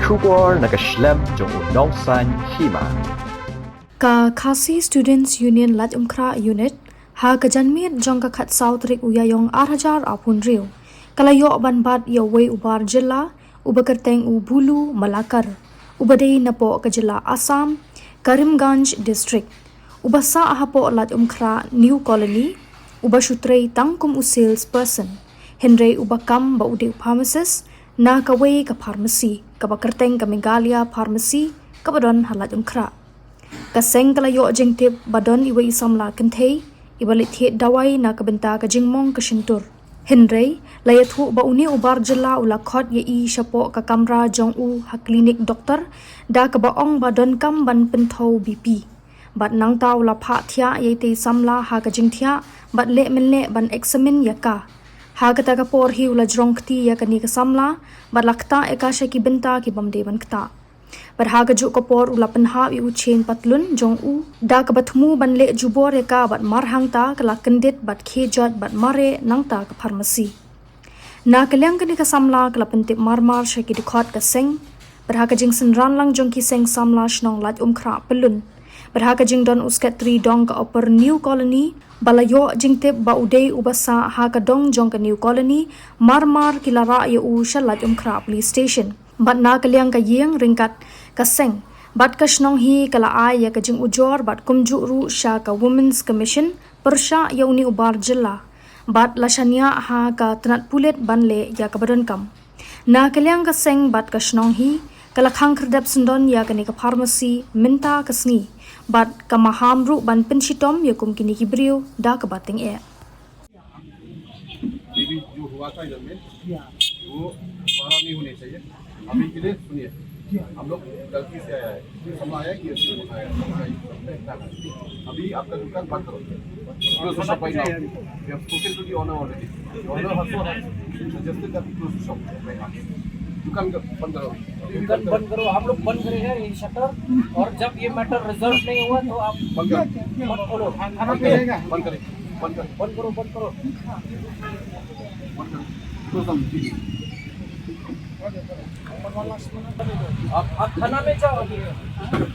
Shubor na Khlem jong Nongsan Hima. Ka Khasi Students Union Lat Umkra Unit ha kajanmit jong ka khat South Rik uyayong 8,000 apun riu. Kalayo banbat yawe ubar Jylla, ubakerteng u Bulu Malakar, ubadei napo ke Jylla Assam, Karimganj District. Ubasa hapo Lat Umkra New Colony, ubashutrei tangkum u salesperson. Henry ubakam ba udik pharmacist na kawe ka pharmacy, kabakerteng ka Megalia pharmacy, kabadon halat umkra. Kaseng kalayo jengtip badon iwe Samla Kynthei, ibalit hiet dawai na kabenta ka jingmong ka shintur. Henry layathu ba uni ubar Jylla ulakhot ye i shapo ka kamra jong u ha klinik doktor da ka baong badon kam ban penthau BP. Bat nang tau la pha thia ye te Samla ha ka jingthia bat le menle ban examine yaka. Ha kata ka por hi ula jrongkti ya kani ka Samla bat lakta eka shaki benta ki bamde ban kta. Bat ha ka juk ka por ula Pynhap i uchen Patlun jong u da ka Thmu ban le jubor eka bat marhang ta ka la kendit bat khejat bat mare nang ta ka pharmacy. Na kaliang kani ka Samla ka la pentip marmar shaki dikhot ka seng bat ha ka jing senran lang jong ki seng Samla shnong lat umkra pelun. Bat ha ka jing don uskat 3 dong ka upper New Colony balayo jingtip ba udei ubasa ha ka dong jong ka New Colony marmar kilara ya u shalat umkra police station. Bat na kaliang ka yeng ringkat ka seng bat ka shnong hi kala ai ya ka jing ujor bat kumju ru sha ka Women's Commission persha ya uni ubar Jylla bat lashania ha ka tanat pulet banle ya ka badan kam. Na kaliang ka seng bat ka shnong hi kala khang kerdap sendon ya kani ka pharmacy minta ka sngi bat ka maham ru ban penshitom ya kum kini kibriu da ka bating e. दीदी जो हुआ था इधर में वो दोबारा नहीं होने चाहिए अभी के लिए सुनिए हम लोग गलती से आया है समझ आया कि ऐसे बनाया अभी आपका दुकान बंद करो close to shop right now we have spoken to the owner already owner also suggested that close to shop right now दुकान बंद करो दुकान बंद करो आप लोग बंद करेगा ये शटर और जब ये मैटर रिजल्ट नहीं हुआ तो आप बंद करो मत खोलो खाना बंद मिलेगा बंद करें बंद करो बंद करो बंद करो आप खाना में जाओ अभी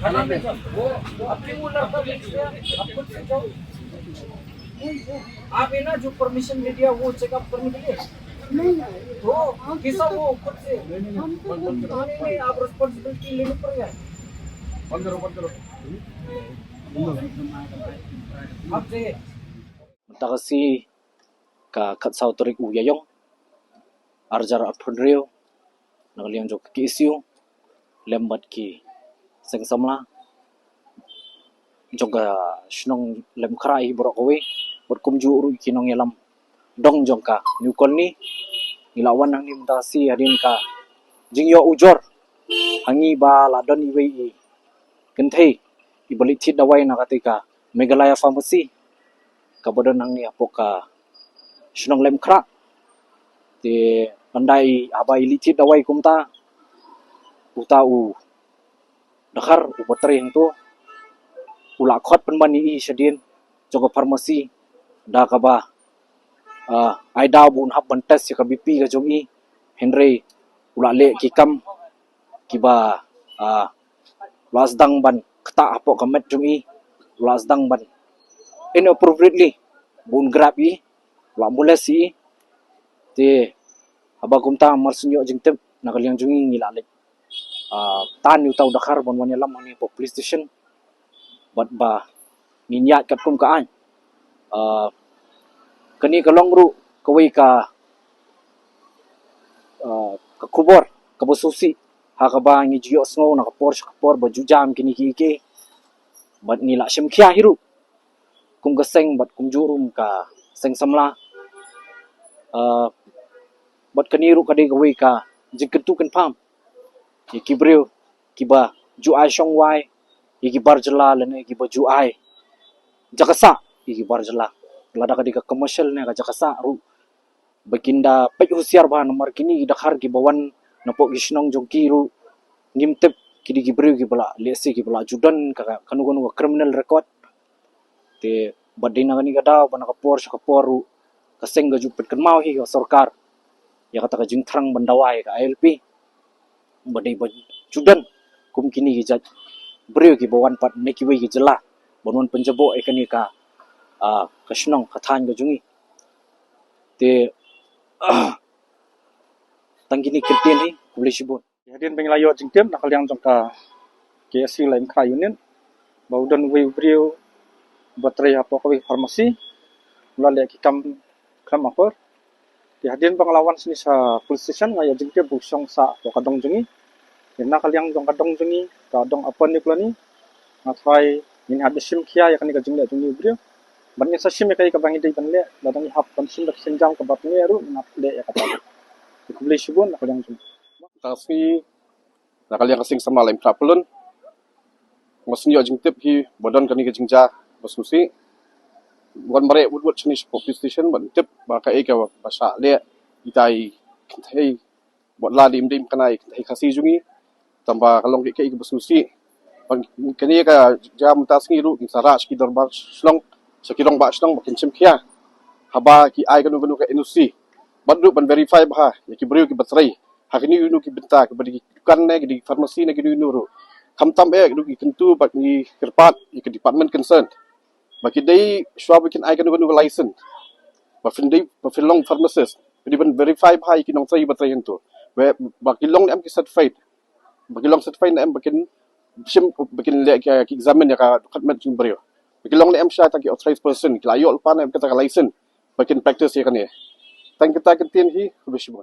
खाना में जाओ वो अपनी वो लड़का बेच दिया आप खुद से जाओ आप है ना जो परमिशन दे दिया वो चेकअप करने के लिए नहीं तो किसा वो खुद से नहीं आप रिस्पांसिबिलिटी लेनी पड़ेगा बंद करो आप से Takasi ka katsaw turik uyayong arjar apundrio nagaliang jok ki issue lembat ki seng Samla joga shnong lem khrai borok we bot kumju uru kinong yalam dong jongka New Colony nilawan nang nim takasi hadin ka jingyo ujor hangi ba ladon iwe i Kynthei ibalik thit dawai nakatika Megalia pharmacy kabodon nang ni apoka shnong lem khra te pandai abai licit dawai kumta uta u dakhar u batri hang tu ula khot penbani i shadin jogo pharmacy da ka ba ai da bun hab ban test ka BP ka jogi Henry ula le ki kam ki ba las dang ban kta apo ka met jogi las dang ban inappropriately bun grab i la mulesi te abakumta marsunyo jingtep nakaliang jungi ngilalik tan yu tau dakhar bon wan yalam ani po police station bat ba ninyat kat kum kaan kani kalong ru kawai ka ka kubor ka bosusi ha ka ba ngi jiyo sngo na ka por ba jujam kini ki ke bat nila shimkhia hiru kum ka seng bat kum jurum ka seng Samla bat kaniru kadi gawi ka jingkentu kan pam ki kibriu ki ba ju ai shong wai ki bar Jylla lene ki ba ju ai jakasa ki bar Jylla lada kadi ka commercial ne ka jakasa ru baginda pek husiar ba nomor kini dakhar ki bawan napo gishnong jongki ru ngimtep ki kibriu ki bala lesi ki bala judan ka kanu criminal record te badina kani kada bana ka por ru kaseng ga jupet kan mau hi ka sarkar ya kata ka jing thrang bandawai ka ILP badai Judan kum kini gijat beriu ki bawan pat nekiwe ki Jylla bonwan penjabo ekani ka kasnong kathan ga jungi te tangkini kirtin hi boleh sibun Hadin penglayo jingtem nakal yang jongka KSC lain kra union baudan we brio baterai apa kau farmasi melalui kikam Khlem Akor di hadin penglawan sini sa police station ngaya jingtem busong sa kadong jungi nakal yang jong kadong jungi kadong apa ni pula ni ngatai ini hadis sim kia ya kan ka jingla jungi brio banyak sa sim kai ka bangi dei banle badang hap kan sim dak senjam ka batni aru nak le ya kata ku boleh sibun nakal yang jungi Kasi nakal yang kasing sama lain Patlun. Masnya jingtip hi badan kani ke jingja basusi. Bukan merek buat jenis police station ban tip ba ka eka basa le itai Kynthei buat la dim kanai Kynthei kasi jungi tambah kalong ke basusi. Kani ka jam tasngi ru saraj ki darbar slong sekirong ba slong makin simkia. Haba ki ai kanu ka indusi. Bandu ban verify bah ya ki beriu ki baterai. Hakini unu ki benta ke bagi dukan ne di farmasi ne ki unu kamtam du ki kentu bak ni kerpat ke department concern bagi dai shwa bikin ai kan unu license ba findai ba filong pharmacist di ban verify bhai ki nong sai batai hentu bagi long am ki certified bagi long certified am bakin sim bakin le ki examine ya ka department jing brio bagi long am sha ta ki authorized person ki layo pa na ka license bakin practice ya kan ya tang kita kentin hi bishibun